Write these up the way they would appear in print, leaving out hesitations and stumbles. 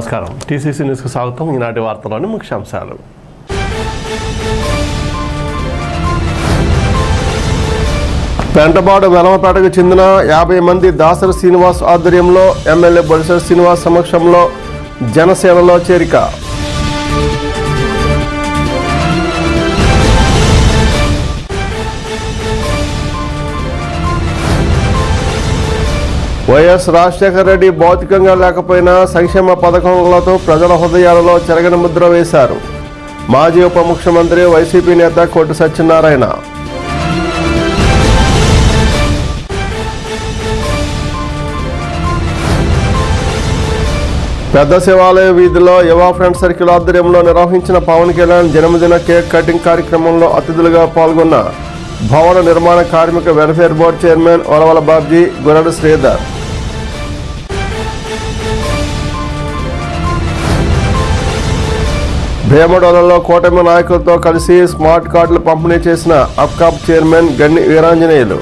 నమస్కారం. టీసీసీ న్యూస్కు స్వాగతం. ఈనాటి వార్తలోని ముఖ్యాంశాలు. పెంటపాడు వెలమపేటకు చెందిన 50 మంది దాసరి శ్రీనివాస్ ఆధ్వర్యంలో ఎమ్మెల్యే బొలిశెట్టి శ్రీనివాస్ సమక్షంలో జనసేనలో చేరిక. వైఎస్ రాజశేఖర రెడ్డి భౌతికంగా లేకపోయినా సంక్షేమ పథకాలతో ప్రజల హృదయాలలో చెరగని ముద్ర వేశారు. మాజీ ఉప ముఖ్యమంత్రి వైసీపీ నేత కోటి సత్యనారాయణ. పెద్ద శివాలయ వీధిలో యువ ఫ్రెండ్ సర్కిల్ ఆధ్వర్యంలో నిర్వహించిన పవన్ కళ్యాణ్ జన్మదిన కేక్ కటింగ్ కార్యక్రమంలో అతిథులుగా పాల్గొన్న భవన నిర్మాణ కార్మిక welfare board chairman Olavala Babji, Guradu Sridhar. భీమడోలలో కూటమి నాయకులతో కలిసి స్మార్ట్ కార్డులు పంపిణీ చేసిన అప్కాప్ చైర్మన్ గన్ని వీరాంజనేయులు.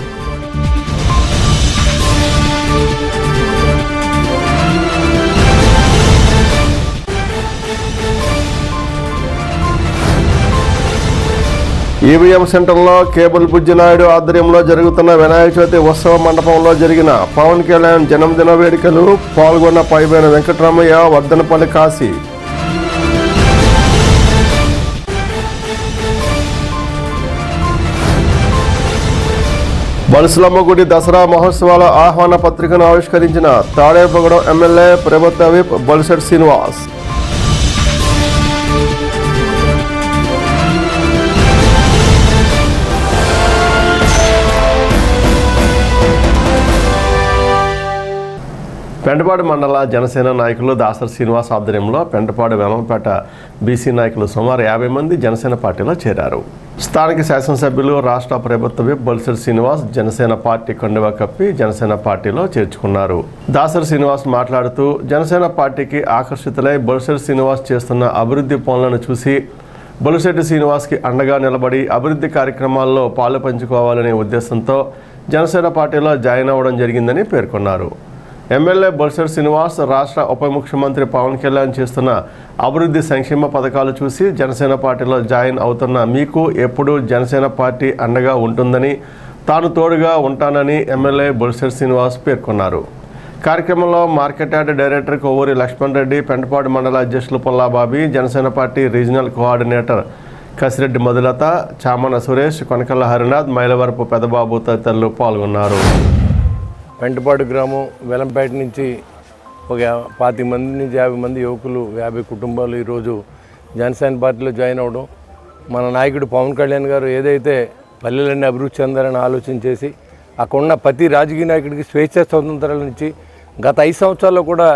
ఈవీఎం సెంటర్లో కేబుల్ బుజ్జినాయుడు ఆధ్వర్యంలో జరుగుతున్న వినాయక చవితి ఉత్సవ మండపంలో జరిగిన పవన్ కళ్యాణ్ జన్మదిన వేడుకలు పాల్గొన్న పైబైన వెంకటరామయ్య, వర్ధనపల్లి కాశీ. బలుసులమ్మ గుడి దసరా మహోత్సవాల ఆహ్వాన పత్రికను ఆవిష్కరించిన తాడేపగూడెం ఎమ్మెల్యే ప్రభుత్వ విప్ బొలిశెట్టి శ్రీనివాస్. పెంటపాడు మండల జనసేన నాయకులు దాసరి శ్రీనివాస్ ఆధ్వర్యంలో పెంటపాడు వెలమపేట బీసీ నాయకులు సుమారు 50 మంది జనసేన పార్టీలో చేరారు. స్థానిక శాసనసభ్యులు రాష్ట్ర ప్రభుత్వ విప్ బొలిశెట్టి శ్రీనివాస్ జనసేన పార్టీ కండువా కప్పి జనసేన పార్టీలో చేర్చుకున్నారు. దాసరి శ్రీనివాస్ మాట్లాడుతూ జనసేన పార్టీకి ఆకర్షితులై బొలిశెట్టి శ్రీనివాస్ చేస్తున్న అభివృద్ధి పనులను చూసి బొలిశెట్టి శ్రీనివాస్కి అండగా నిలబడి అభివృద్ధి కార్యక్రమాల్లో పాలు పంచుకోవాలనే ఉద్దేశంతో జనసేన పార్టీలో జాయిన్ అవ్వడం జరిగిందని పేర్కొన్నారు. ఎమ్మెల్యే బొలిశెట్టి శ్రీనివాస్ రాష్ట్ర ఉప ముఖ్యమంత్రి పవన్ కళ్యాణ్ చేస్తున్న అభివృద్ధి సంక్షేమ పథకాలు చూసి జనసేన పార్టీలో జాయిన్ అవుతున్న మీకు ఎప్పుడూ జనసేన పార్టీ అండగా ఉంటుందని, తాను తోడుగా ఉంటానని ఎమ్మెల్యే బొలిశెట్టి శ్రీనివాస్ పేర్కొన్నారు. కార్యక్రమంలో market yard director Kovvuri Lakshman Reddy, Pentapadu మండల అధ్యక్షులు Pullababi, Janasena party regional coordinator Kasireddy Madhulatha, Chamana Suresh, Konakalla Harinath, Mylavarapu Pedababu తదితరులు పాల్గొన్నారు. పెంటపాడు గ్రామం వెలంపేట నుంచి ఒక 25 మంది నుంచి 50 మంది యువకులు, 50 కుటుంబాలు ఈరోజు జనసేన పార్టీలో జాయిన్ అవ్వడం, మన నాయకుడు పవన్ కళ్యాణ్ గారు ఏదైతే పల్లెలన్నీ అభివృద్ధి చెందాలని ఆలోచన చేసి అక్కడున్న ప్రతి రాజకీయ నాయకుడికి స్వేచ్ఛ స్వతంత్రాలు ఇచ్చి గత 5 సంవత్సరాల్లో కూడా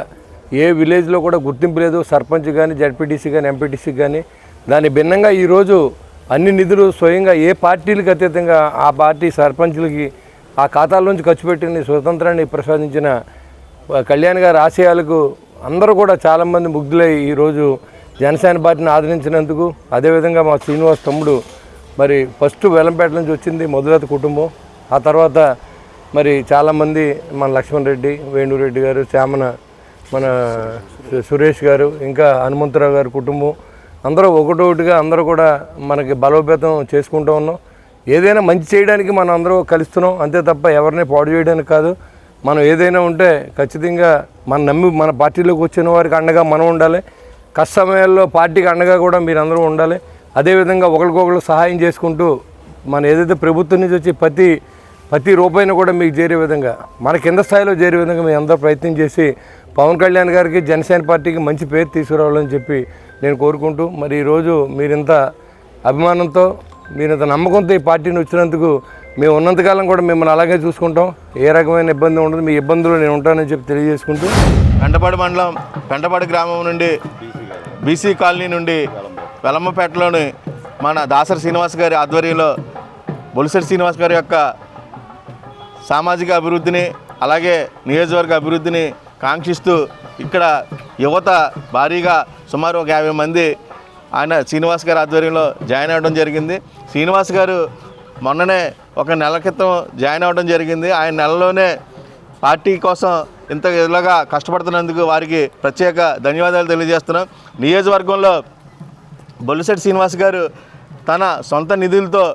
ఏ విలేజ్లో కూడా గుర్తింపు లేదు. సర్పంచ్ కానీ, జడ్పీటీసీ కానీ, ఎంపీటీసీ కానీ. దాని భిన్నంగా ఈరోజు అన్ని నిధులు స్వయంగా ఏ పార్టీలకు అతీతంగా ఆ పార్టీ సర్పంచ్లకి ఆ ఖాతాల నుంచి ఖర్చు పెట్టిన స్వతంత్రాన్ని ప్రసాదించిన కళ్యాణ్ గారి ఆశయాలకు అందరూ కూడా చాలామంది ముగ్ధులై ఈరోజు జనసేన పార్టీని ఆదరించినందుకు, అదేవిధంగా మా శ్రీనివాస్ తమ్ముడు మరి ఫస్ట్ వెలంపేట నుంచి వచ్చింది మొదలత కుటుంబం. ఆ తర్వాత మరి చాలామంది మన లక్ష్మణ్ రెడ్డి, వేణురెడ్డి గారు, చామన మన సురేష్ గారు, ఇంకా హనుమంతరావు గారి కుటుంబం అందరూ ఒకటొకటిగా అందరూ కూడా మనకి బలోపేతం చేసుకుంటూ ఉన్నాం. ఏదైనా మంచి చేయడానికి మనం అందరూ కలుస్తున్నాం, అంతే తప్ప ఎవరిని పాడు చేయడానికి కాదు. మనం ఏదైనా ఉంటే ఖచ్చితంగా మన పార్టీలోకి వచ్చిన వారికి అండగా మనం ఉండాలి. కష్ట సమయాల్లో పార్టీకి అండగా కూడా మీరు అందరూ ఉండాలి. అదేవిధంగా ఒకరికొకరు సహాయం చేసుకుంటూ మన ఏదైతే ప్రభుత్వం నుంచి వచ్చి ప్రతి రూపాయిని కూడా మీకు చేరే విధంగా, మన కింద స్థాయిలో చేరే విధంగా మీ అందరూ ప్రయత్నం చేసి పవన్ కళ్యాణ్ గారికి, జనసేన పార్టీకి మంచి పేరు తీసుకురావాలని చెప్పి నేను కోరుకుంటూ, మరి ఈరోజు మీరింత అభిమానంతో, మీరింత నమ్మకంతో ఈ పార్టీని వచ్చినందుకు మేము ఉన్నంతకాలం కూడా మిమ్మల్ని అలాగే చూసుకుంటాం. ఏ రకమైన ఇబ్బంది ఉండదు. మీ ఇబ్బందులు నేను ఉంటానని చెప్పి తెలియజేసుకుంటూ, పెంటపాడు మండలం పెంటపాడు గ్రామం నుండి బీసీ కాలనీ నుండి వెలమ్మపేటలోని మన దాసరి శ్రీనివాస్ గారి ఆధ్వర్యంలో బొలిశెట్టి శ్రీనివాస్ గారి యొక్క సామాజిక అభివృద్ధిని, అలాగే నియోజకవర్గ అభివృద్ధిని కాంక్షిస్తూ ఇక్కడ యువత భారీగా సుమారు ఒక 50 మంది ఆయన శ్రీనివాస్ గారి ఆధ్వర్యంలో జాయిన్ అవ్వడం జరిగింది. శ్రీనివాస్ గారు మొన్ననే ఒక నెల క్రితం జాయిన్ అవ్వడం జరిగింది. ఆయన నెలలోనే పార్టీ కోసం ఇంత ఇలాగా కష్టపడుతున్నందుకు వారికి ప్రత్యేక ధన్యవాదాలు తెలియజేస్తున్నాం. నియోజకవర్గంలో బొలిశెట్టి శ్రీనివాస్ గారు తన సొంత నిధులతో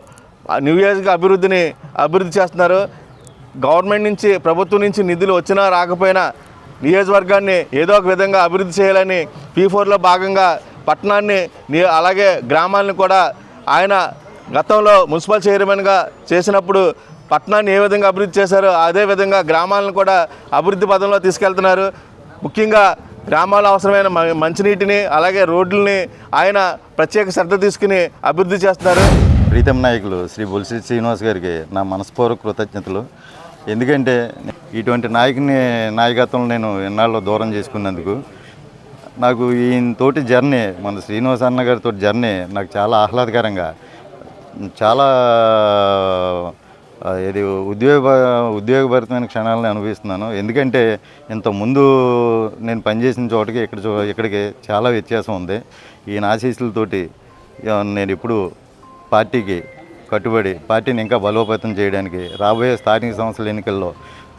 నియోజక అభివృద్ధి చేస్తున్నారు. గవర్నమెంట్ నుంచి, ప్రభుత్వం నుంచి నిధులు వచ్చినా రాకపోయినా నియోజకవర్గాన్ని ఏదో ఒక విధంగా అభివృద్ధి చేయాలని P4లో భాగంగా పట్టణాన్ని అలాగే గ్రామాలను కూడా ఆయన గతంలో మున్సిపల్ చైర్మన్గా చేసినప్పుడు పట్టణాన్ని ఏ విధంగా అభివృద్ధి చేశారో అదేవిధంగా గ్రామాలను కూడా అభివృద్ధి పదంలో తీసుకెళ్తున్నారు. ముఖ్యంగా గ్రామాల్లో అవసరమైన మంచినీటిని అలాగే రోడ్లని ఆయన ప్రత్యేక శ్రద్ధ తీసుకుని అభివృద్ధి చేస్తున్నారు. ప్రీతం నాయకులు శ్రీ బొలిశెట్టి శ్రీనివాస్ గారికి నా మనస్పూర్వక కృతజ్ఞతలు. ఎందుకంటే ఇటువంటి నాయకత్వం నేను ఎన్నాళ్ళు దూరం చేసుకున్నందుకు నాకు ఈయనతోటి జర్నీ, మన శ్రీనివాస్ అన్న గారితో జర్నీ నాకు చాలా ఆహ్లాదకరంగా, చాలా ఇది ఉద్యోగభరితమైన క్షణాలను అనుభవిస్తున్నాను. ఎందుకంటే ఇంతకుముందు నేను పనిచేసిన చోటకి ఇక్కడికి చాలా వ్యత్యాసం ఉంది. ఈయన ఆశీస్సులతోటి నేను ఇప్పుడు పార్టీకి కట్టుబడి పార్టీని ఇంకా బలోపేతం చేయడానికి రాబోయే స్థానిక సంస్థల ఎన్నికల్లో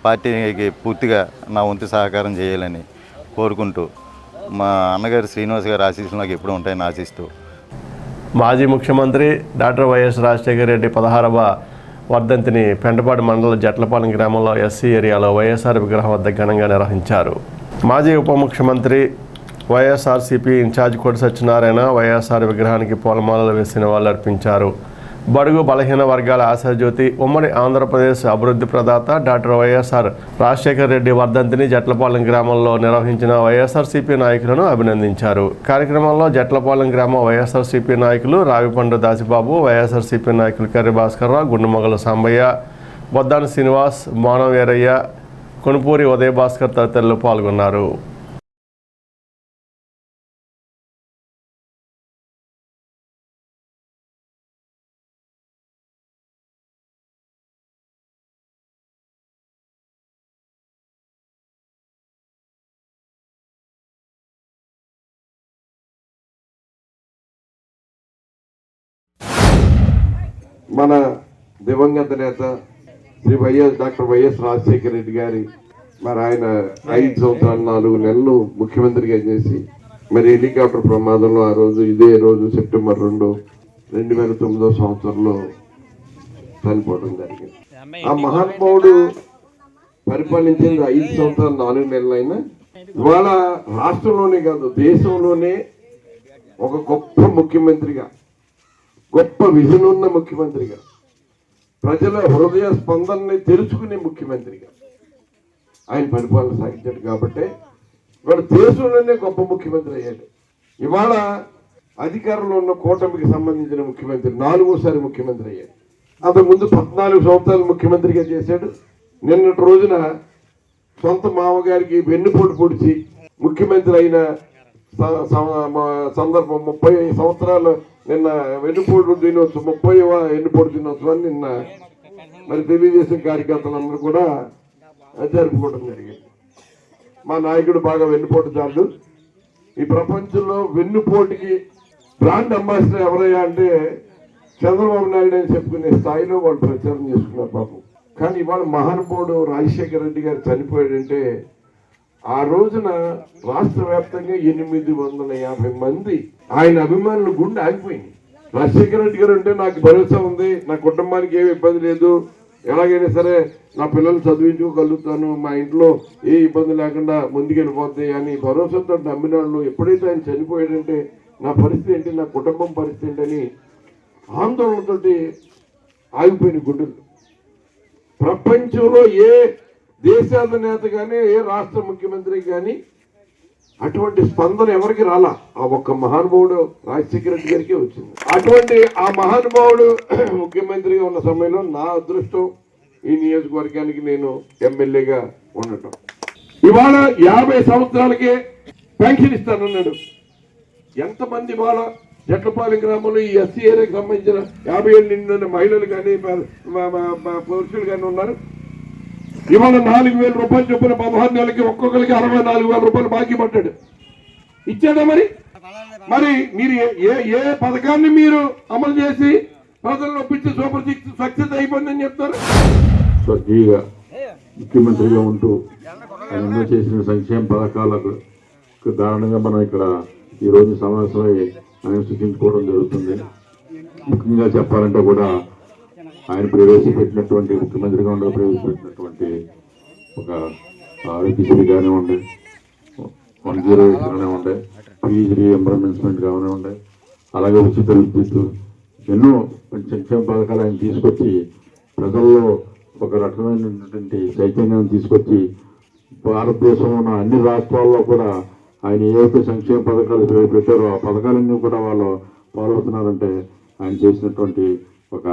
పార్టీకి పూర్తిగా నా వంతు సహకారం చేయాలని కోరుకుంటూ మా అన్నగారు శ్రీనివాస్ గారి ఆశీస్సులు నాకు ఎప్పుడు ఉంటాయని ఆశిస్తూ మాజీ ముఖ్యమంత్రి డాక్టర్ వైఎస్ రాజశేఖర రెడ్డి 16వ వర్ధంతిని పెంటపాడు మండలం జట్లపాలెం గ్రామంలో ఎస్సీ ఏరియాలో వైఎస్ఆర్ విగ్రహం వద్ద ఘనంగా నిర్వహించారు. మాజీ ఉప ముఖ్యమంత్రి వైఎస్ఆర్సీపీ ఇన్ఛార్జ్ కోటి సత్యనారాయణ వైఎస్ఆర్ విగ్రహానికి పూలమాలలు వేసి నివాళులర్పించారు. బడుగు బలహీన వర్గాల ఆశాజ్యోతి, ఉమ్మడి ఆంధ్రప్రదేశ్ అభివృద్ధి ప్రదాత డాక్టర్ వైఎస్ఆర్ రాజశేఖర రెడ్డి వర్ధంతిని జట్లపాలెం గ్రామంలో నిర్వహించిన వైఎస్ఆర్సీపీ నాయకులను అభినందించారు. కార్యక్రమంలో జట్లపాలెం గ్రామ వైఎస్ఆర్సీపీ నాయకులు రావిపండు దాసిబాబు, వైఎస్ఆర్సీపీ నాయకులు కర్రి భాస్కర్రావు, గుండుమొగల సాంబయ్య, బొద్దాని శ్రీనివాస్, మోనం వీరయ్య, కొనుపూరి ఉదయ భాస్కర్ తదితరులు పాల్గొన్నారు. మన దివంగత నేత శ్రీ డాక్టర్ వైఎస్ రాజశేఖర రెడ్డి గారి మరి ఆయన 5 సంవత్సరాలు 4 నెలలు ముఖ్యమంత్రిగా చేసి మరి హెలికాప్టర్ ప్రమాదంలో ఆ రోజు ఇదే రోజు సెప్టెంబర్ 2, 2009 సంవత్సరంలో చనిపోవడం జరిగింది. ఆ మహానుభావుడు పరిపాలించింది 5 సంవత్సరాలు 4 నెలలైనా ఇవాళ రాష్ట్రంలోనే కాదు దేశంలోనే ఒక గొప్ప ముఖ్యమంత్రిగా, గొప్ప విజన్ ఉన్న ముఖ్యమంత్రిగా, ప్రజల హృదయ స్పందనని తెలుసుకునే ముఖ్యమంత్రిగా ఆయన పరిపాలన సాగించాడు. కాబట్టి ఇవాళ దేశంలోనే గొప్ప ముఖ్యమంత్రి అయ్యాడు. ఇవాళ అధికారంలో ఉన్న కూటమికి సంబంధించిన ముఖ్యమంత్రి 4వసారి ముఖ్యమంత్రి అయ్యాడు. అంతకుముందు 14 సంవత్సరాలు ముఖ్యమంత్రిగా చేశాడు. నిన్నటి రోజున సొంత మామగారికి వెన్నుపోటు పొడిచి ముఖ్యమంత్రి అయిన సందర్భం 30 సంవత్సరాలు నిన్న వెన్నుపోటు దినోత్సవం, 30వ వెన్నుపోటు దినోత్సవాన్ని నిన్న మరి తెలుగుదేశం కార్యకర్తలందరూ కూడా జరుపుకోవడం జరిగింది. మా నాయకుడు బాగా వెన్నుపోటు చాలు. ఈ ప్రపంచంలో వెన్నుపోటుకి బ్రాండ్ అంబాసిడర్ ఎవరయ్యా అంటే చంద్రబాబు నాయుడు అని చెప్పుకునే స్థాయిలో వాళ్ళు ప్రచారం చేసుకున్నారు పాపం. కానీ ఇవాళ మహానుభావుడు రాజశేఖర రెడ్డి గారు చనిపోయాడంటే ఆ రోజున రాష్ట్ర వ్యాప్తంగా 850 మంది ఆయన అభిమానులు గుండె ఆగిపోయింది. రాజశేఖర రెడ్డి గారు అంటే నాకు భరోసా ఉంది, నా కుటుంబానికి ఏమి ఇబ్బంది లేదు, ఎలాగైనా సరే నా పిల్లలు చదివించుకోగలుగుతాను, మా ఇంట్లో ఏ ఇబ్బంది లేకుండా ముందుకెళ్ళిపోతాయి అని భరోసాతో నమ్మిన వాళ్ళు ఎప్పుడైతే ఆయన చనిపోయాడంటే నా పరిస్థితి ఏంటి, నా కుటుంబం పరిస్థితి ఏంటని ఆందోళనతోటి ఆగిపోయిన గుండెలు. ప్రపంచంలో ఏ దేశాధినేత కానీ ఏ రాష్ట్ర ముఖ్యమంత్రి కానీ అటువంటి స్పందన ఎవరికి రాలా, ఆ ఒక్క మహానుభావుడు రాజశేఖర రెడ్డి గారికి వచ్చింది. అటువంటి ఆ మహానుభావుడు ముఖ్యమంత్రిగా ఉన్న సమయంలో నా అదృష్టం ఈ నియోజకవర్గానికి నేను ఎమ్మెల్యేగా ఉండటం. ఇవాళ 50 సంవత్సరాలకే పెన్షన్ ఇస్తానన్నాడు. ఎంతమంది ఇవాళ జట్లపాలెం గ్రామంలో ఈ ఎస్సీ ఏరియాకి సంబంధించిన 50 ఏళ్ళు నిండిన మహిళలు కానీ పురుషులు కానీ ఉన్నారు. ఇవాళ 4,000 రూపాయలు చొప్పున 16 నెలలకి ఒక్కొక్కరికి 64,000 రూపాయలు బాకీ పడ్డాడు. ఇచ్చాడా? మరి మీరు ఏ పథకాన్ని మీరు అమలు చేసి ప్రజలను ఒప్పించి సూపర్ 6 సక్సెస్ అయిపోయిందని చెప్తారు. స్వర్గీయ ముఖ్యమంత్రిగా ఉంటూ ఆయన ఎన్నో చేసిన సంక్షేమ పథకాలకు దారుణంగా మనం ఇక్కడ ఈరోజు సమావేశమై ఆయన సూచించుకోవడం జరుగుతుంది. ముఖ్యంగా చెప్పాలంటే కూడా ఆయన ప్రవేశపెట్టినటువంటి ముఖ్యమంత్రిగా ఉండగా ప్రవేశపెట్టినటువంటి ఒక ఆరోగ్యశ్రీ కానివ్వండి, 108 కానివ్వండి, ఫీజు రీఎంబర్స్మెంట్ కానివ్వండి, అలాగే ఉచిత విద్యుత్, ఎన్నో సంక్షేమ పథకాలు ఆయన తీసుకొచ్చి ప్రజల్లో ఒక రకమైనటువంటి చైతన్యాన్ని తీసుకొచ్చి భారతదేశంలో ఉన్న అన్ని రాష్ట్రాల్లో కూడా ఆయన ఏవైతే సంక్షేమ పథకాలు పెట్టారో ఆ పథకాలన్నీ కూడా వాళ్ళు పాల్గొతున్నారంటే ఆయన చేసినటువంటి ఒక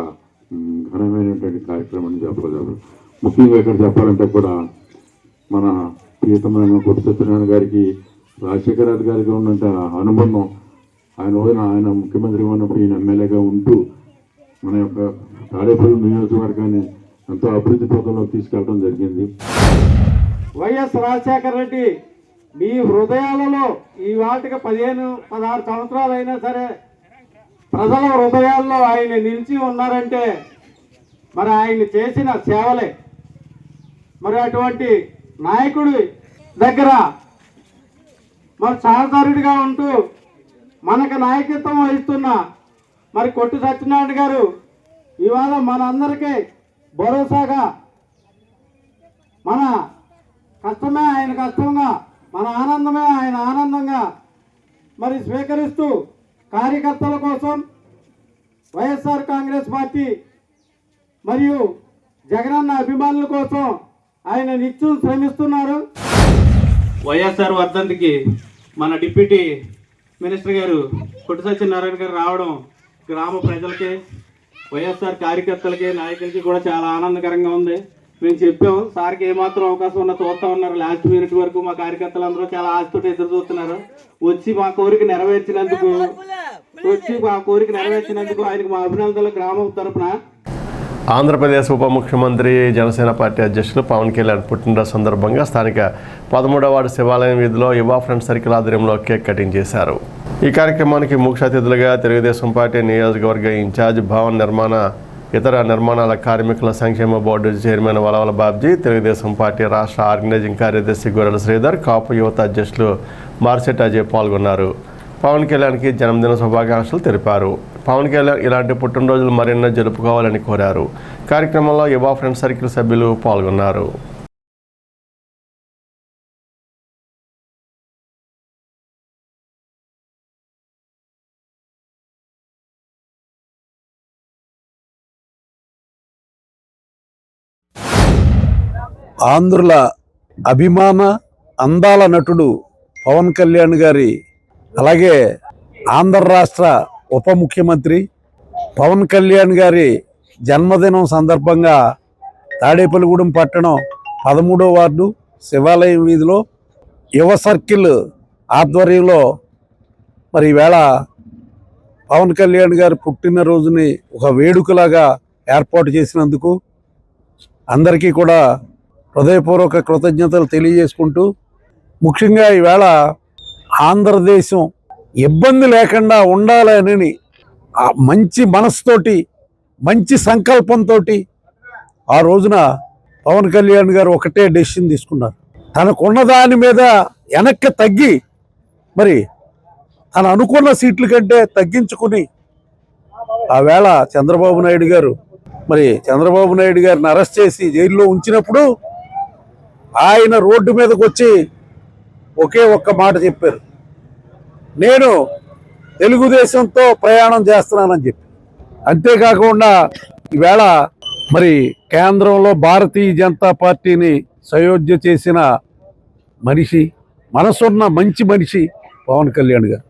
ఘనమైనటువంటి కార్యక్రమం అని చెప్పగలరు. ముఖ్యంగా ఇక్కడ చెప్పాలంటే కూడా మన ప్రియతమైన కొట్టు సత్యనారాయణ గారికి రాజశేఖర రెడ్డి గారికి ఉన్నంత అనుబంధం, ఆయన ముఖ్యమంత్రిగా ఉన్నప్పుడు ఈయన ఎమ్మెల్యేగా ఉంటూ మన యొక్క తాడేపల్లి నియోజకవర్గాన్ని ఎంతో అభివృద్ధి పథంలోకి తీసుకెళ్ళడం జరిగింది. వైఎస్ రాజశేఖర రెడ్డి మీ హృదయాలలో ఈ వాటికి 15-16 సంవత్సరాలు అయినా సరే ప్రజల హృదయాల్లో ఆయన నిలిచి ఉన్నారంటే మరి ఆయన చేసిన సేవలే. మరి అటువంటి నాయకుడి దగ్గర మరి సహచరుడిగా ఉంటూ మనకు నాయకత్వం వహిస్తున్న మరి కొట్టు సత్యనారాయణ గారు ఇవాళ మనందరికీ భరోసాగా మన కష్టమే ఆయన కష్టంగా, మన ఆనందమే ఆయన ఆనందంగా మరి స్వీకరిస్తూ కార్యకర్తల కోసం వైఎస్ఆర్ కాంగ్రెస్ పార్టీ మరియు జగనన్న అభిమానుల కోసం ఆయన నిత్యం శ్రమిస్తున్నారు. వైఎస్ఆర్ వర్ధంతికి మన డిప్యూటీ మినిస్టర్ గారు కొట్టు సత్యనారాయణ గారు రావడం గ్రామ ప్రజలకి, వైఎస్ఆర్ కార్యకర్తలకి, నాయకులకి కూడా చాలా ఆనందకరంగా ఉంది. మేము చెప్పాము సార్కి ఏమాత్రం అవకాశం ఉన్నా చూస్తూ ఉన్నారు. లాస్ట్ మినిట్ వరకు మా కార్యకర్తలందరూ చాలా ఆశతో ఎదురు చూస్తున్నారు. వచ్చి మా కోరిక నెరవేర్చినందుకు ఆయనకు మా అభినందనలు గ్రామం తరఫున. ఆంధ్రప్రదేశ్ ఉప ముఖ్యమంత్రి జనసేన పార్టీ అధ్యక్షులు పవన్ కళ్యాణ్ పుట్టినరోజు సందర్భంగా స్థానిక 13వ వార్డు శివాలయం వీధిలో యువ ఫ్రెండ్ సర్కిల్ ఆధ్వర్యంలో కేక్ కటింగ్ చేశారు. ఈ కార్యక్రమానికి ముఖ్య అతిథులుగా తెలుగుదేశం పార్టీ నియోజకవర్గ ఇన్ఛార్జ్ భవన్ నిర్మాణ ఇతర నిర్మాణాల కార్మికుల సంక్షేమ board chairman Valavala Babji, Telugu Desam party రాష్ట్ర ఆర్గనైజింగ్ కార్యదర్శి గొర్రెల శ్రీధర్, కాపు యువత అధ్యక్షులు మార్సెట్ అజయ్ పాల్గొన్నారు. పవన్ కళ్యాణ్కి జన్మదిన శుభాకాంక్షలు తెలిపారు. పవన్ కళ్యాణ్ ఇలాంటి పుట్టినరోజులు మరెన్నో జరుపుకోవాలని కోరారు. కార్యక్రమంలో యువ ఫ్రెండ్ సర్కిల్ సభ్యులు పాల్గొన్నారు. ఆంధ్రుల అభిమాన అందాల నటుడు పవన్ కళ్యాణ్ గారి, అలాగే ఆంధ్ర రాష్ట్ర ఉప ముఖ్యమంత్రి పవన్ కళ్యాణ్ గారి జన్మదినం సందర్భంగా తాడేపల్లిగూడెం పట్టణం 13వ వార్డు శివాలయం వీధిలో యువ సర్కిల్ ఆధ్వర్యంలో మరి ఈవేళ పవన్ కళ్యాణ్ గారి పుట్టినరోజుని ఒక వేడుకలాగా ఏర్పాటు చేసినందుకు అందరికీ కూడా హృదయపూర్వక కృతజ్ఞతలు తెలియజేసుకుంటూ, ముఖ్యంగా ఈవేళ ఆంధ్రదేశం ఇబ్బంది లేకుండా ఉండాలని మంచి మనసుతోటి, మంచి సంకల్పంతో ఆ రోజున పవన్ కళ్యాణ్ గారు ఒకటే డెసిషన్ తీసుకున్నారు. తనకున్న దాని మీద వెనక్కి తగ్గి మరి తను అనుకున్న సీట్ల కంటే తగ్గించుకుని ఆవేళ చంద్రబాబు నాయుడు గారిని అరెస్ట్ చేసి జైల్లో ఉంచినప్పుడు ఆయన రోడ్డు మీదకి వచ్చి ఒకే ఒక్క మాట చెప్పారు, నేను తెలుగుదేశంతో ప్రయాణం చేస్తున్నానని చెప్పి. అంతేకాకుండా ఈవేళ మరి కేంద్రంలో భారతీయ జనతా పార్టీని సయోధ్య చేసిన మనిషి, మనసున్న మంచి మనిషి పవన్ కళ్యాణ్ గారు.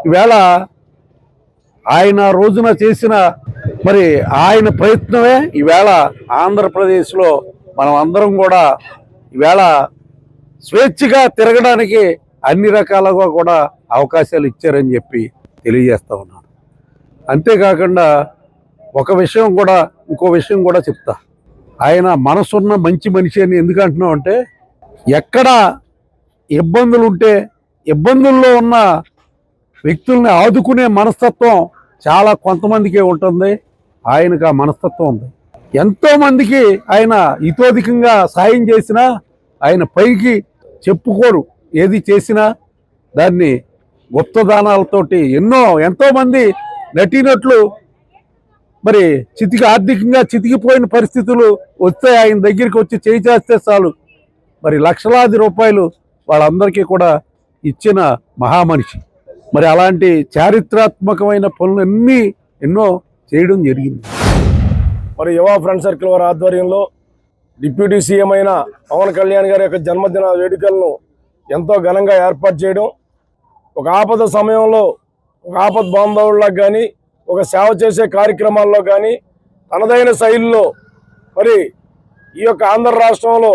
ఈవేళ ఆయన రోజున చేసిన మరి ఆయన ప్రయత్నమే ఈవేళ ఆంధ్రప్రదేశ్లో మనం అందరం కూడా ఈవేళ స్వేచ్ఛగా తిరగడానికి అన్ని రకాలుగా కూడా అవకాశాలు ఇచ్చారని చెప్పి తెలియజేస్తా ఉన్నాను. అంతేకాకుండా ఇంకో విషయం కూడా చెప్తా. ఆయన మనసున్న మంచి మనిషి అని ఎందుకు అంటున్నాం అంటే, ఎక్కడ ఇబ్బందులు ఉంటే ఇబ్బందుల్లో ఉన్న వ్యక్తుల్ని ఆదుకునే మనస్తత్వం చాలా కొంతమందికే ఉంటుంది. ఆయనకు ఆ మనస్తత్వం ఉంది. ఎంతోమందికి ఆయన ఇతోధికంగా సాయం చేసినా ఆయన పైకి చెప్పుకోరు. ఏది చేసినా దాన్ని గుప్తదానాలతోటి ఎంతోమంది నటీనట్లు మరి ఆర్థికంగా చితికిపోయిన పరిస్థితులు వస్తే ఆయన దగ్గరికి వచ్చి చేయి చేస్తే చాలు మరి లక్షలాది రూపాయలు వాళ్ళందరికీ కూడా ఇచ్చిన మహామనిషి. మరి అలాంటి చారిత్రాత్మకమైన పనులన్నీ ఎన్నో చేయడం జరిగింది. మరి యువ ఫ్రెండ్ సర్కిల్ వారి ఆధ్వర్యంలో డిప్యూటీ సీఎం అయిన పవన్ కళ్యాణ్ గారి యొక్క జన్మదిన వేడుకలను ఎంతో ఘనంగా ఏర్పాటు చేయడం, ఒక ఆపద సమయంలో ఒక ఆపద బాంధవులకు కానీ ఒక సేవ చేసే కార్యక్రమాల్లో కానీ తనదైన శైలిలో మరి ఈ యొక్క ఆంధ్ర రాష్ట్రంలో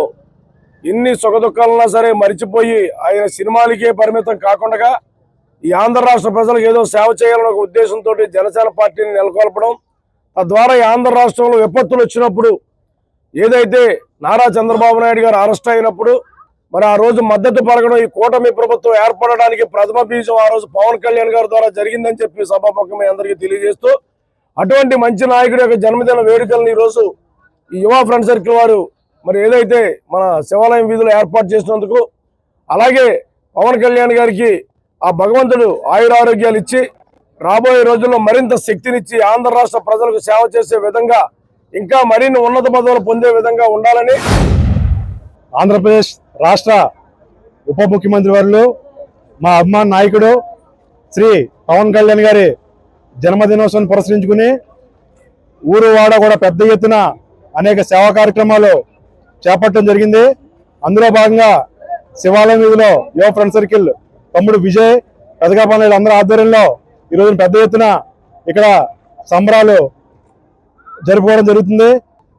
ఎన్ని సుఖదుఖాలన్నా సరే మరిచిపోయి ఆయన సినిమాలకే పరిమితం కాకుండా ఈ ఆంధ్ర రాష్ట్ర ప్రజలకు ఏదో సేవ చేయాలనే ఒక ఉద్దేశంతో జనసేన పార్టీని నెలకొల్పడం, తద్వారా ఈ ఆంధ్ర రాష్ట్రంలో విపత్తులు వచ్చినప్పుడు ఏదైతే నారా చంద్రబాబు నాయుడు గారు అరెస్ట్ అయినప్పుడు మరి ఆ రోజు మద్దతు పలకడం, ఈ కూటమి ప్రభుత్వం ఏర్పడడానికి ప్రథమ బీజం ఆ రోజు పవన్ కళ్యాణ్ గారి ద్వారా జరిగిందని చెప్పి సభాపక్షంగా అందరికీ తెలియజేస్తూ, అటువంటి మంచి నాయకుడి యొక్క జన్మదిన వేడుకలను ఈరోజు ఈ యువ ఫ్రెండ్ సర్కిల్ వారు మరి ఏదైతే మన శివాలయం వీధిలో ఏర్పాటు చేసినందుకు, అలాగే పవన్ కళ్యాణ్ గారికి ఆ భగవంతుడు ఆయురారోగ్యాలు ఇచ్చి రాబోయే రోజుల్లో మరింత శక్తినిచ్చి ఆంధ్ర రాష్ట్ర ప్రజలకు సేవ చేసే విధంగా ఇంకా మరిన్ని ఉన్నత పదవులు పొందే విధంగా ఉండాలని ఆంధ్రప్రదేశ్ రాష్ట్ర ఉప ముఖ్యమంత్రి వారు మా అభిమాన నాయకుడు శ్రీ పవన్ కళ్యాణ్ గారి జన్మదినోత్సవం పురస్కరించుకుని ఊరు వాడ కూడా పెద్ద ఎత్తున అనేక సేవా కార్యక్రమాలు చేపట్టడం జరిగింది. అందులో భాగంగా శివాలయం వీధిలో యువ ఫ్రెండ్ సర్కిల్ తమ్ముడు విజయ్ పెదకాపాలెం అందరి ఆధ్వర్యంలో ఈరోజు పెద్ద ఎత్తున ఇక్కడ సంబరాలు జరుపుకోవడం జరుగుతుంది.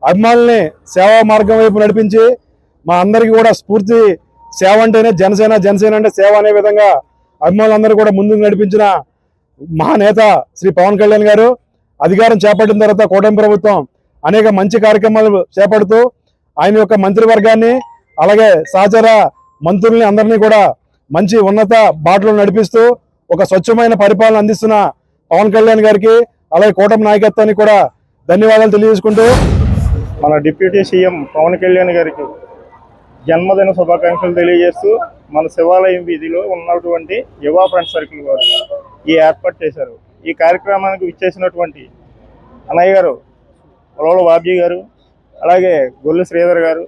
అభిమానుల్ని సేవా మార్గం వైపు నడిపించి మా అందరికీ కూడా స్ఫూర్తి సేవ అంటేనే జనసేన, జనసేన అంటే సేవ అనే విధంగా అభిమానులందరూ కూడా ముందుకు నడిపించిన మహానేత శ్రీ పవన్ కళ్యాణ్ గారు అధికారం చేపట్టిన తర్వాత కూటమి ప్రభుత్వం అనేక మంచి కార్యక్రమాలు చేపడుతూ ఆయన యొక్క మంత్రివర్గాన్ని అలాగే సహచర మంత్రుల్ని అందరినీ కూడా మంచి ఉన్నత బాటలో నడిపిస్తూ ఒక స్వచ్ఛమైన పరిపాలన అందిస్తున్న పవన్ కళ్యాణ్ గారికి అలాగే కూటమి నాయకత్వానికి కూడా ధన్యవాదాలు తెలియజేసుకుంటూ మన డిప్యూటీ సీఎం పవన్ కళ్యాణ్ గారికి జన్మదిన శుభాకాంక్షలు తెలియజేస్తూ మన శివాలయం వీధిలో ఉన్నటువంటి యువ ఫ్రెండ్ సర్కిల్ వారు ఈ ఏర్పాటు చేశారు. ఈ కార్యక్రమానికి విచ్చేసినటువంటి అన్నయ్య గారు పొలవల బాబ్జీ గారు, అలాగే గొల్లు శ్రీధర్ గారు,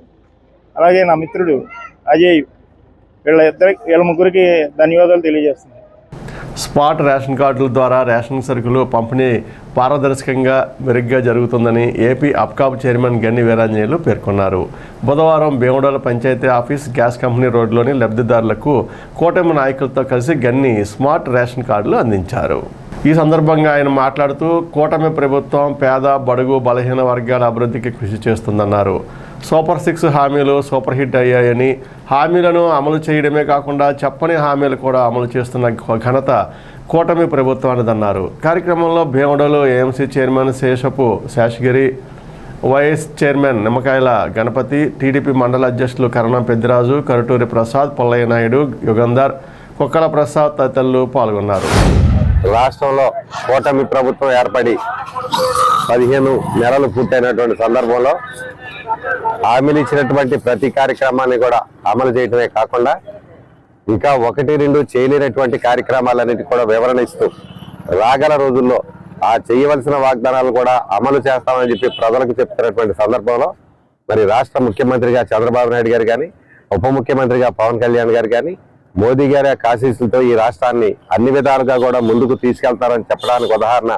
అలాగే నా మిత్రుడు అజయ్, వీళ్ళ ముగ్గురికి ధన్యవాదాలు తెలియజేస్తున్నాను. స్మార్ట్ రేషన్ కార్డుల ద్వారా రేషన్ సరుకులు పంపిణీ పారదర్శకంగా మెరుగ్గా జరుగుతుందని ఏపీ అప్కాబ్ చైర్మన్ గన్ని వీరాంజనేయులు పేర్కొన్నారు. బుధవారం Bhimadole panchayat office gas company రోడ్లోని లబ్ధిదారులకు కూటమి నాయకులతో కలిసి గన్ని స్మార్ట్ రేషన్ కార్డులు అందించారు. ఈ సందర్భంగా ఆయన మాట్లాడుతూ కూటమి ప్రభుత్వం పేద, బడుగు, బలహీన వర్గాల అభివృద్ధికి కృషి చేస్తుందన్నారు. సూపర్ 6 హామీలు సూపర్ హిట్ అయ్యాయని, హామీలను అమలు చేయడమే కాకుండా చెప్పని హామీలు కూడా అమలు చేస్తున్న ఘనత కూటమి ప్రభుత్వానిదన్నారు. కార్యక్రమంలో Bhimadolu AMC chairman శేషపు Seshagiri, vice chairman నిమ్మకాయల గణపతి, టీడీపీ మండల అధ్యక్షులు కరణం పెద్దిరాజు, కరుటూరి ప్రసాద్, పొల్లయ్య నాయుడు, యుగంధర్, కుక్కల ప్రసాద్ తదితరులు పాల్గొన్నారు. రాష్ట్రంలో కూటమి ప్రభుత్వం ఏర్పడి 15 నెలలు పూర్తయినటువంటి సందర్భంలో హామీలు ఇచ్చినటువంటి ప్రతి కార్యక్రమాన్ని కూడా అమలు చేయడమే కాకుండా ఇంకా 1-2 చేయలేనటువంటి కార్యక్రమాలన్నిటి కూడా వివరణ ఇస్తూ రాగల రోజుల్లో ఆ చేయవలసిన వాగ్దానాలు కూడా అమలు చేస్తామని చెప్పి ప్రజలకు చెప్తున్నటువంటి సందర్భంలో మరి రాష్ట్ర ముఖ్యమంత్రిగా చంద్రబాబు నాయుడు గారు కానీ, ఉప ముఖ్యమంత్రిగా పవన్ కళ్యాణ్ గారు కానీ మోదీ గారి ఆశీస్సులతో ఈ రాష్ట్రాన్ని అన్ని విధాలుగా కూడా ముందుకు తీసుకెళ్తారని చెప్పడానికి ఉదాహరణ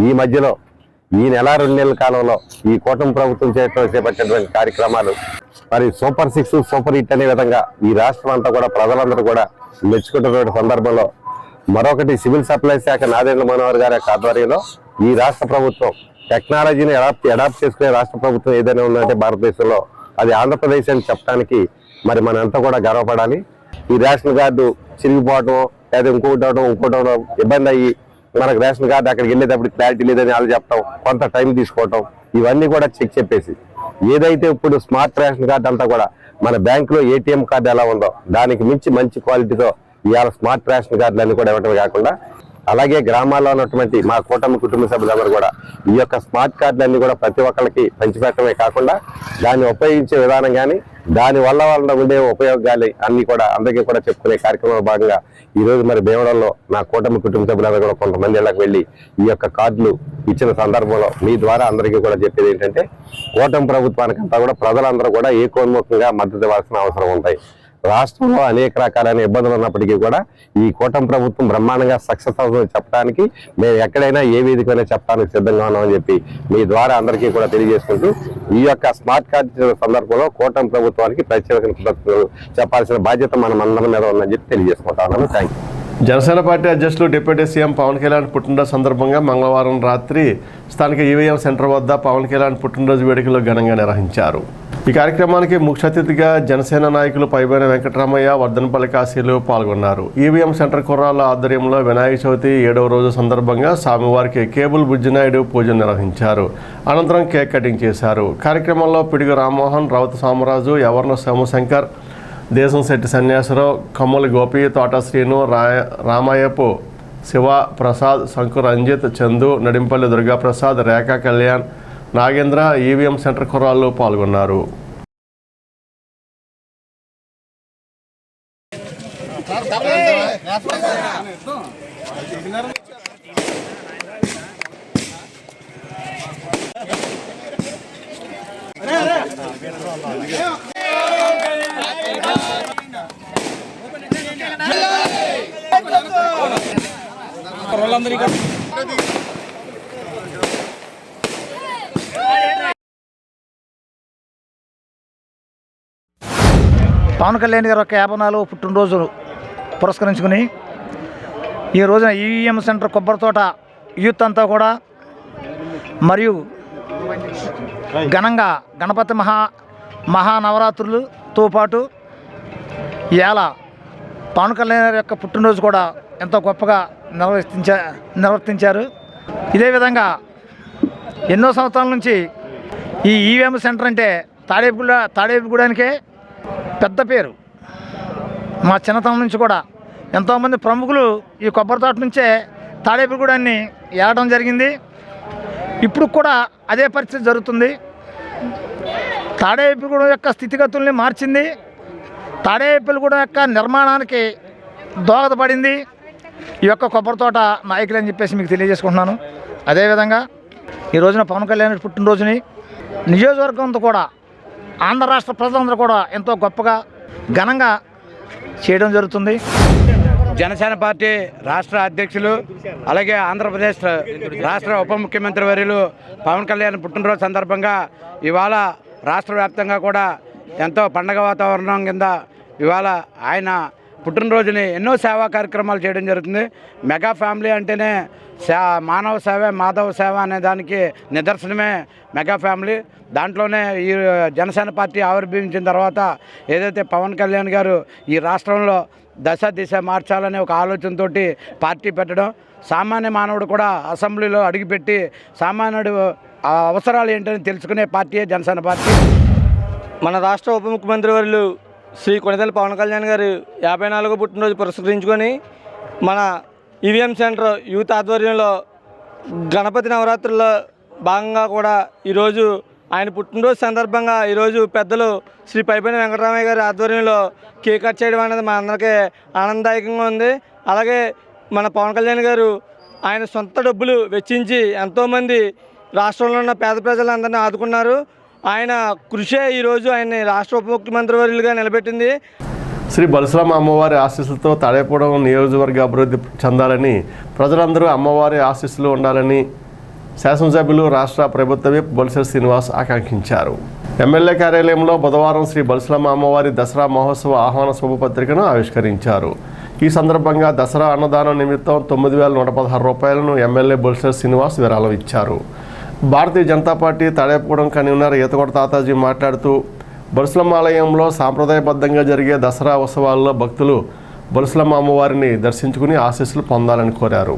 ఈ మధ్యలో ఈ నెల 2 నెలల కాలంలో ఈ కూటమి ప్రభుత్వం చేపట్టినటువంటి కార్యక్రమాలు మరి సూపర్ 6 సూపర్ హిట్ అనే విధంగా ఈ రాష్ట్రం అంతా కూడా ప్రజలందరూ కూడా మెచ్చుకుంటున్న సందర్భంలో మరొకటి సివిల్ సప్లై శాఖ నాదెండ్ల మనోహర్ గారి ఆధ్వర్యంలో ఈ రాష్ట్ర ప్రభుత్వం టెక్నాలజీని అడాప్ట్ చేసుకునే రాష్ట్ర ప్రభుత్వం ఏదైనా ఉందంటే భారతదేశంలో అది ఆంధ్రప్రదేశ్ అని చెప్పడానికి మరి మనంతా కూడా గర్వపడాలి. ఈ రేషన్ కార్డు చిరిగిపోవడం లేదా ఇంకోటి ఇబ్బంది అయ్యి మనకు రేషన్ కార్డు అక్కడికి వెళ్ళేటప్పుడు క్లారిటీ లేదని వాళ్ళు చెప్తాం, కొంత టైం తీసుకోవటం, ఇవన్నీ కూడా చెప్పేసి ఏదైతే ఇప్పుడు స్మార్ట్ రేషన్ కార్డు అంతా కూడా మన బ్యాంకులో ఏటీఎం కార్డు ఎలా ఉందో దానికి మించి మంచి క్వాలిటీతో ఇవాళ స్మార్ట్ రేషన్ కార్డులు అన్ని కూడా ఇవ్వటమే కాకుండా అలాగే గ్రామాల్లో ఉన్నటువంటి మా కూటమి కుటుంబ సభ్యులందరూ కూడా ఈ యొక్క స్మార్ట్ కార్డులన్నీ కూడా ప్రతి ఒక్కరికి పంచిపెట్టడమే కాకుండా దాన్ని ఉపయోగించే విధానం కానీ దాని వల్ల ఉండే ఉపయోగాలు అన్ని కూడా అందరికీ కూడా చెప్పుకునే కార్యక్రమంలో భాగంగా ఈ రోజు మరి భీమవరంలో నా కూటమి కుటుంబ సభ్యులందరూ కూడా కొంతమంది ఇళ్ళకి వెళ్ళి ఈ యొక్క కార్డులు ఇచ్చిన సందర్భంలో మీ ద్వారా అందరికీ కూడా చెప్పేది ఏంటంటే కూటమి ప్రభుత్వానికంతా కూడా ప్రజలందరూ కూడా ఏకోన్ముఖంగా మద్దతు ఇవ్వాల్సిన అవసరం ఉంటాయి. రాష్ట్రంలో అనేక రకాలైన ఇబ్బందులు ఉన్నప్పటికీ కూడా ఈ కూటమి ప్రభుత్వం బ్రహ్మాండంగా సక్సెస్ అవుతుందని చెప్పడానికి మేము ఎక్కడైనా ఏ వేదికైనా చెప్పడానికి సిద్ధంగా ఉన్నామని చెప్పి మీ ద్వారా అందరికీ కూడా తెలియజేసుకుంటూ ఈ యొక్క స్మార్ట్ కార్డు సందర్భంలో కూటమి ప్రభుత్వానికి ప్రత్యేక కృతజ్ఞతలు చెప్పాల్సిన బాధ్యత మన అందరి మీద ఉందని చెప్పి తెలియజేసుకుంటాను. Thank you. జనసేన పార్టీ అధ్యక్షులు డిప్యూటీ సీఎం పవన్ కళ్యాణ్ పుట్టినరోజు సందర్భంగా మంగళవారం రాత్రి స్థానిక ఈవీఎం సెంటర్ వద్ద పవన్ కళ్యాణ్ పుట్టినరోజు వేడుకలు ఘనంగా నిర్వహించారు. ఈ కార్యక్రమానికి ముఖ్య అతిథిగా జనసేన నాయకులు పైబైన వెంకటరామయ్య, వర్ధనపల్లి కాశీలు పాల్గొన్నారు. ఈవీఎం సెంటర్ కుర్రాళ్ళ ఆధ్వర్యంలో వినాయక చవితి 7వ రోజు సందర్భంగా స్వామివారికి కేబుల్ బుజ్జినాయుడు పూజలు నిర్వహించారు. అనంతరం కేక్ కటింగ్ చేశారు. కార్యక్రమంలో పిడుగు రామ్మోహన్, రౌత సామరాజు, యవర్న సోమశంకర్, దేశంశెట్టి సన్యాసరావు, కమ్ముల గోపి, తోట శ్రీను, రామయ్యపు, శివ ప్రసాద్, శంకు రంజిత్, చందు, నడింపల్లి దుర్గాప్రసాద్, రేఖా కళ్యాణ్, నాగేంద్ర, ఈవీఎం సెంటర్ కుర్రాళ్ళు పాల్గొన్నారు. పవన్ కళ్యాణ్ గారు ఒక 54వ పుట్టినరోజు పురస్కరించుకుని ఈ రోజున ఈవీఎం సెంటర్ కొబ్బరితోట యూత్ అంతా కూడా మరియు ఘనంగా గణపతి మహానవరాత్రులతో పాటు ఇవాళ పవన్ కళ్యాణ్ గారి యొక్క పుట్టినరోజు కూడా ఎంతో గొప్పగా నిర్వర్తించారు. ఇదే విధంగా ఎన్నో సంవత్సరాల నుంచి ఈ ఈవీఎం సెంటర్ అంటే తాడేపుగూడానికే పెద్ద పేరు. మా చిన్నతనం నుంచి కూడా ఎంతోమంది ప్రముఖులు ఈ కొబ్బరి తోట నుంచే తాడేపుగూడాన్ని ఏడడం జరిగింది. ఇప్పుడు కూడా అదే పరిస్థితి జరుగుతుంది. తాడేపుగూడెం యొక్క స్థితిగతుల్ని మార్చింది. తాడేపుగూడెం యొక్క నిర్మాణానికి దోహదపడింది ఈ యొక్క కొబ్బరి తోట నాయకులు అని చెప్పేసి మీకు తెలియజేసుకుంటున్నాను. అదేవిధంగా ఈ రోజున పవన్ కళ్యాణ్ పుట్టినరోజుని నియోజకవర్గంతో కూడా ఆంధ్ర రాష్ట్ర ప్రజలందరూ కూడా ఎంతో గొప్పగా ఘనంగా చేయడం జరుగుతుంది. జనసేన పార్టీ రాష్ట్ర అధ్యక్షులు అలాగే ఆంధ్రప్రదేశ్ రాష్ట్ర ఉప ముఖ్యమంత్రి వర్యులు పవన్ కళ్యాణ్ పుట్టినరోజు సందర్భంగా ఇవాళ రాష్ట్ర వ్యాప్తంగా కూడా ఎంతో పండగ వాతావరణం కింద ఇవాళ ఆయన పుట్టినరోజుని ఎన్నో సేవా కార్యక్రమాలు చేయడం జరుగుతుంది. మెగా ఫ్యామిలీ అంటేనే మానవ సేవ మాధవ సేవ అనే దానికి నిదర్శనమే మెగా ఫ్యామిలీ. దాంట్లోనే ఈ జనసేన పార్టీ ఆవిర్భవించిన తర్వాత ఏదైతే పవన్ కళ్యాణ్ గారు ఈ రాష్ట్రంలో దిశ మార్చాలనే ఒక ఆలోచనతో పార్టీ పెట్టడం, సామాన్య మానవుడు కూడా అసెంబ్లీలో అడుగుపెట్టి సామాన్యుడు అవసరాలు ఏంటని తెలుసుకునే పార్టీయే జనసేన పార్టీ. మన రాష్ట్ర ఉప ముఖ్యమంత్రి వర్యులు శ్రీ కొణిదెల పవన్ కళ్యాణ్ గారు 54వ పుట్టినరోజు పురస్కరించుకొని మన ఈవీఎం సెంటర్ యూత్ ఆధ్వర్యంలో గణపతి నవరాత్రుల్లో భాగంగా కూడా ఈరోజు ఆయన పుట్టినరోజు సందర్భంగా ఈరోజు పెద్దలు శ్రీ పైబైన వెంకటరామయ్య గారి ఆధ్వర్యంలో కేక్ కట్ చేయడం అనేది మా అందరికీ ఆనందదాయకంగా ఉంది. అలాగే మన పవన్ కళ్యాణ్ గారు ఆయన సొంత డబ్బులు వెచ్చించి ఎంతోమంది రాష్ట్రంలో ఉన్న పేద ప్రజలందరినీ ఆదుకున్నారు. ఆయన కృషే ఈరోజు ఆయన్ని రాష్ట్ర ఉప ముఖ్యమంత్రి వర్యులుగా నిలబెట్టింది. శ్రీ బలసలమ్మ అమ్మవారి ఆశీస్సులతో తాడేపుగూడెం నియోజకవర్గ అభివృద్ధి చెందాలని, ప్రజలందరూ అమ్మవారి ఆశీస్సులు ఉండాలని శాసనసభ్యులు రాష్ట్ర ప్రభుత్వ విప్ బొలిశెట్టి శ్రీనివాస్ ఆకాంక్షించారు. ఎమ్మెల్యే కార్యాలయంలో బుధవారం శ్రీ బలసలమ్మ అమ్మవారి దసరా మహోత్సవ ఆహ్వాన శుభపత్రికను ఆవిష్కరించారు. ఈ సందర్భంగా దసరా అన్నదానం నిమిత్తం 9,116 రూపాయలను ఎమ్మెల్యే బొలిశెట్టి శ్రీనివాస్ విరాళం ఇచ్చారు. భారతీయ జనతా పార్టీ తాడేపుగూడెం కన్వీనర్ ఈతకొండ తాతాజీ మాట్లాడుతూ బొలిసలమ్మ ఆలయంలో సాంప్రదాయబద్ధంగా జరిగే దసరా ఉత్సవాల్లో భక్తులు బొలిసలమ్మ అమ్మవారిని దర్శించుకుని ఆశీస్సులు పొందాలని కోరారు.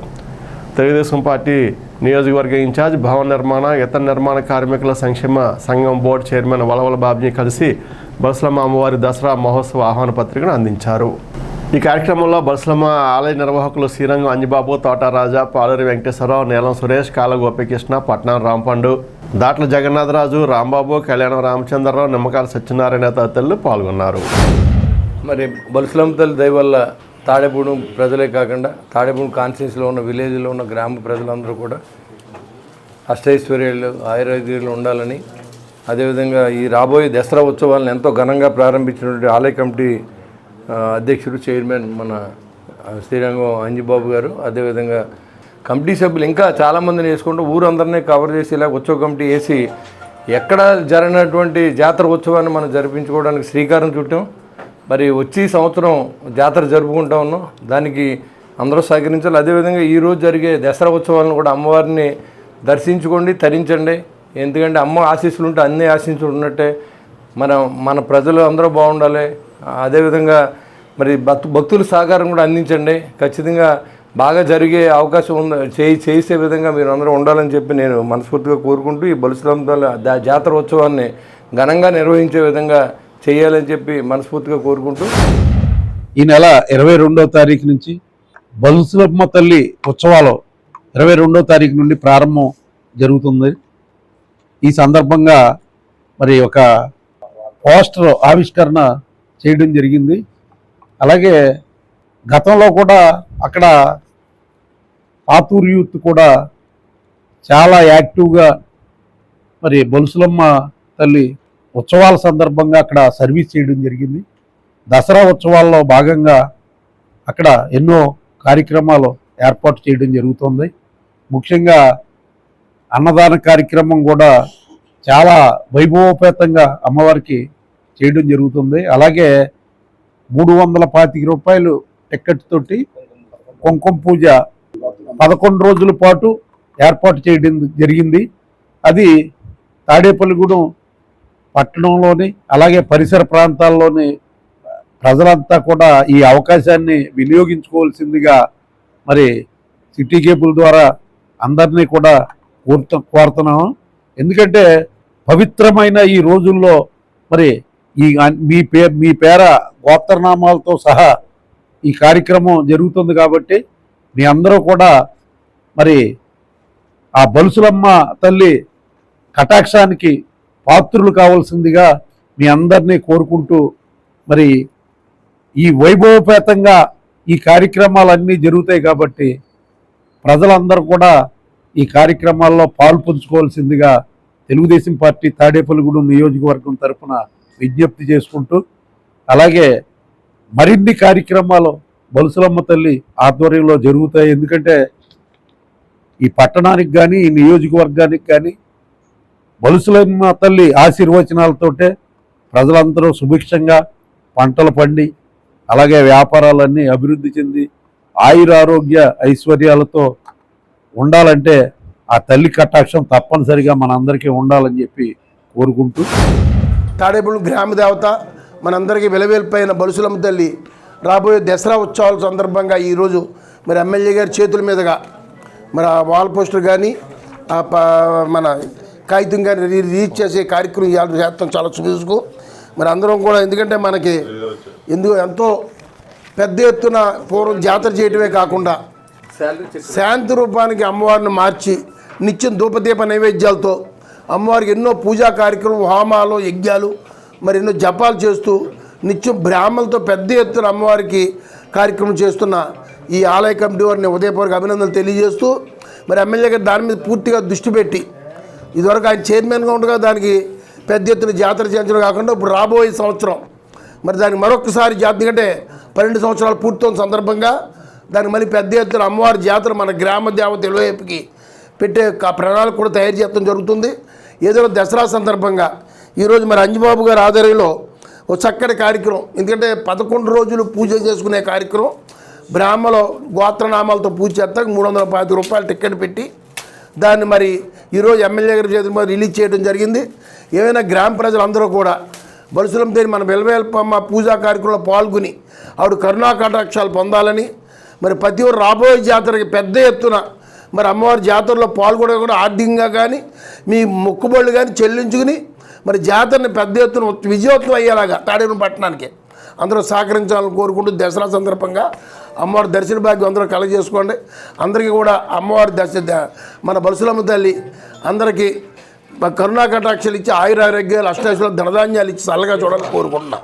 తెలుగుదేశం పార్టీ నియోజకవర్గ ఇన్ఛార్జ్ భవన నిర్మాణ ఇతర నిర్మాణ కార్మికుల సంక్షేమ సంఘం బోర్డు చైర్మన్ వలవల బాబ్జీ కలిసి బొలిసలమ్మ అమ్మవారి దసరా మహోత్సవ ఆహ్వాన పత్రికను అందించారు. ఈ కార్యక్రమంలో బల్సులమ్మ ఆలయ నిర్వాహకులు శ్రీరంగం అంజిబాబు, తోటరాజా, పాలూరి వెంకటేశ్వరరావు, నీలం సురేష్, కాల గోపికృష్ణ, పట్నం రాంపండు, దాట్ల జగన్నాథరాజు, రాంబాబు, కళ్యాణం రామచంద్రరావు, నిమ్మకాయల సత్యనారాయణ తదితరులు పాల్గొన్నారు. మరి బల్సులమ్మ తల్లి దయ వల్ల తాడేపూడి ప్రజలే కాకుండా తాడేపూడి కాన్స్టిట్యూన్సీలో ఉన్న విలేజ్లో ఉన్న గ్రామ ప్రజలందరూ కూడా అష్టైశ్వర్యాలు ఆయుర్వేదాలు ఉండాలని, అదేవిధంగా ఈ రాబోయే దసరా ఉత్సవాలను ఎంతో ఘనంగా ప్రారంభించినటువంటి ఆలయ కమిటీ అధ్యక్షుడు చైర్మన్ మన శ్రీరంగం అంజిబాబు గారు, అదేవిధంగా కమిటీ సభ్యులు ఇంకా చాలామందిని వేసుకుంటూ ఊరందరినీ కవర్ చేసి ఇలా ఉత్సవ కమిటీ వేసి ఎక్కడ జరిగినటువంటి జాతర ఉత్సవాన్ని మనం జరిపించుకోవడానికి శ్రీకారం చుట్టాం. మరి వచ్చే సంవత్సరం జాతర జరుపుకుంటా ఉన్నాం, దానికి అందరూ సహకరించాలి. అదేవిధంగా ఈరోజు జరిగే దసరా ఉత్సవాలను కూడా అమ్మవారిని దర్శించుకోండి, తరించండి. ఎందుకంటే అమ్మ ఆశీస్సులు ఉంటే అన్నీ ఆశీస్సులు ఉన్నట్టే. మన ప్రజలు అందరూ బాగుండాలి. అదేవిధంగా మరి భక్తుల సహకారం కూడా అందించండి. ఖచ్చితంగా బాగా జరిగే అవకాశం ఉంది, చేసే విధంగా మీరు అందరూ ఉండాలని చెప్పి నేను మనస్ఫూర్తిగా కోరుకుంటూ ఈ బల్సులమ్మ జాతర ఉత్సవాన్ని ఘనంగా నిర్వహించే విధంగా చేయాలని చెప్పి మనస్ఫూర్తిగా కోరుకుంటూ ఈ నెల 22వ తారీఖు నుంచి బల్సులమ్మ తల్లి ఉత్సవాలు 22వ తారీఖు నుండి ప్రారంభం జరుగుతుంది. ఈ సందర్భంగా మరి ఒక పోస్టర్ ఆవిష్కరణ చేయడం జరిగింది. అలాగే గతంలో కూడా అక్కడ పాతూరు యూత్ కూడా చాలా యాక్టివ్గా మరి బల్సులమ్మ తల్లి ఉత్సవాల సందర్భంగా అక్కడ సర్వీస్ చేయడం జరిగింది. దసరా ఉత్సవాల్లో భాగంగా అక్కడ ఎన్నో కార్యక్రమాలు ఏర్పాటు చేయడం జరుగుతుంది. ముఖ్యంగా అన్నదాన కార్యక్రమం కూడా చాలా వైభవోపేతంగా అమ్మవారికి చేయడం జరుగుతుంది. అలాగే 325 రూపాయలు టికెట్ తోటి కుంకుమ పూజ 11 రోజుల పాటు ఏర్పాటు చేయడం జరిగింది. అది తాడేపల్లిగూడెం పట్టణంలోని అలాగే పరిసర ప్రాంతాల్లోని ప్రజలంతా కూడా ఈ అవకాశాన్ని వినియోగించుకోవాల్సిందిగా మరి సిటీ కేబుల్ ద్వారా అందరినీ కూడా కోరుతున్నాము. ఎందుకంటే పవిత్రమైన ఈ రోజుల్లో మరి మీ పేర గోత్రనామాలతో సహా ఈ కార్యక్రమం జరుగుతుంది కాబట్టి మీ అందరూ కూడా మరి ఆ బల్సులమ్మ తల్లి కటాక్షానికి పాత్రులు కావాల్సిందిగా మీ అందరినీ కోరుకుంటూ మరి ఈ వైభవపేతంగా ఈ కార్యక్రమాలన్నీ జరుగుతాయి కాబట్టి ప్రజలందరూ కూడా ఈ కార్యక్రమాల్లో పాల్పంచుకోవాల్సిందిగా తెలుగుదేశం పార్టీ తాడేపల్లిగూడెం నియోజకవర్గం తరఫున విజ్ఞప్తి చేసుకుంటూ, అలాగే మరిన్ని కార్యక్రమాలు బల్సులమ్మ తల్లి ఆధ్వర్యంలో జరుగుతాయి. ఎందుకంటే ఈ పట్టణానికి కానీ ఈ నియోజకవర్గానికి కానీ బల్సులమ్మ తల్లి ఆశీర్వచనాలతోటే ప్రజలందరూ సుభిక్షంగా పంటలు పండి అలాగే వ్యాపారాలన్నీ అభివృద్ధి చెంది ఆయురారోగ్య ఐశ్వర్యాలతో ఉండాలంటే ఆ తల్లి కటాక్షం తప్పనిసరిగా మనందరికీ ఉండాలని చెప్పి కోరుకుంటూ, తాడేపల్లి గ్రామ దేవత మనందరికీ వెలవేల్పైన బల్సులమ్మ తల్లి రాబోయే దసరా ఉత్సవాల సందర్భంగా ఈరోజు మరి ఎమ్మెల్యే గారి చేతుల మీదుగా మరి ఆ వాల్ పోస్టర్ కానీ మన కాగితం కానీ రిలీజ్ చేసే కార్యక్రమం చేస్తాం. చాలా చూసుకో మరి అందరం కూడా, ఎందుకంటే మనకి ఎంతో పెద్ద ఎత్తున పూర్వం జాతర చేయటమే కాకుండా శాంతి రూపానికి అమ్మవారిని మార్చి నిత్యం ధూపదీప నైవేద్యాలతో అమ్మవారికి ఎన్నో పూజా కార్యక్రమం, హోమాలు, యజ్ఞాలు, మరి ఎన్నో జపాలు చేస్తూ నిత్యం బ్రాహ్మణులతో పెద్ద ఎత్తున అమ్మవారికి కార్యక్రమం చేస్తున్న ఈ ఆలయ కమిటీ వారిని ఉదయపూర్వక అభినందనలు తెలియజేస్తూ, మరి ఎమ్మెల్యే గారు దాని మీద పూర్తిగా దృష్టి పెట్టి ఇదివరకు ఆయన చైర్మన్గా ఉండగా దానికి పెద్ద ఎత్తున జాతర చేయించడం కాకుండా ఇప్పుడు రాబోయే సంవత్సరం మరి దానికి మరొకసారి ఎందుకంటే 12 సంవత్సరాలు పూర్తయిన సందర్భంగా దానికి మళ్ళీ పెద్ద ఎత్తున అమ్మవారి జాతర మన గ్రామ దేవత ఎలువైపుకి పెట్టే ప్రణాళిక కూడా తయారు చేయడం జరుగుతుంది. ఏదో దసరా సందర్భంగా ఈరోజు మరి అంజిబాబు గారి ఆధ్వర్యంలో ఒక చక్కటి కార్యక్రమం, ఎందుకంటే 11 రోజులు పూజ చేసుకునే కార్యక్రమం బ్రాహ్మలో గోత్రనామాలతో పూజ చేస్తాక 325 రూపాయలు టికెట్ పెట్టి దాన్ని మరి ఈరోజు ఎమ్మెల్యే గారి చేతుల మీద రిలీజ్ చేయడం జరిగింది. ఏమైనా గ్రామ ప్రజలందరూ కూడా బల్సులమ్మ తల్లి మన వెలవేల్పమ్మ పూజా కార్యక్రమంలో పాల్గొని ఆవిడ కరుణా కటాక్షాలు పొందాలని, మరి ప్రతి ఒక్కరు రాబోయే జాతరకి పెద్ద ఎత్తున మరి అమ్మవారి జాతరలో పాల్గొనే కూడా ఆర్థికంగా కానీ మీ మొక్కుబళ్ళు కానీ చెల్లించుకుని మరి జాతరని పెద్ద ఎత్తున విజయవంతం అయ్యేలాగా తాడేపల్లి పట్టణానికి అందరూ సహకరించాలని కోరుకుంటూ దసరా సందర్భంగా అమ్మవారి దర్శన భాగ్యం అందరూ కలగజేసుకోండి. అందరికీ కూడా అమ్మవారి మన బలుసులమ్మ తల్లి అందరికీ కరుణా కటాక్షలు ఇచ్చి ఆయురారోగ్యాలు అష్టాశులు ధనధాన్యాలు ఇచ్చి చల్లగా చూడాలని కోరుకుంటున్నాం.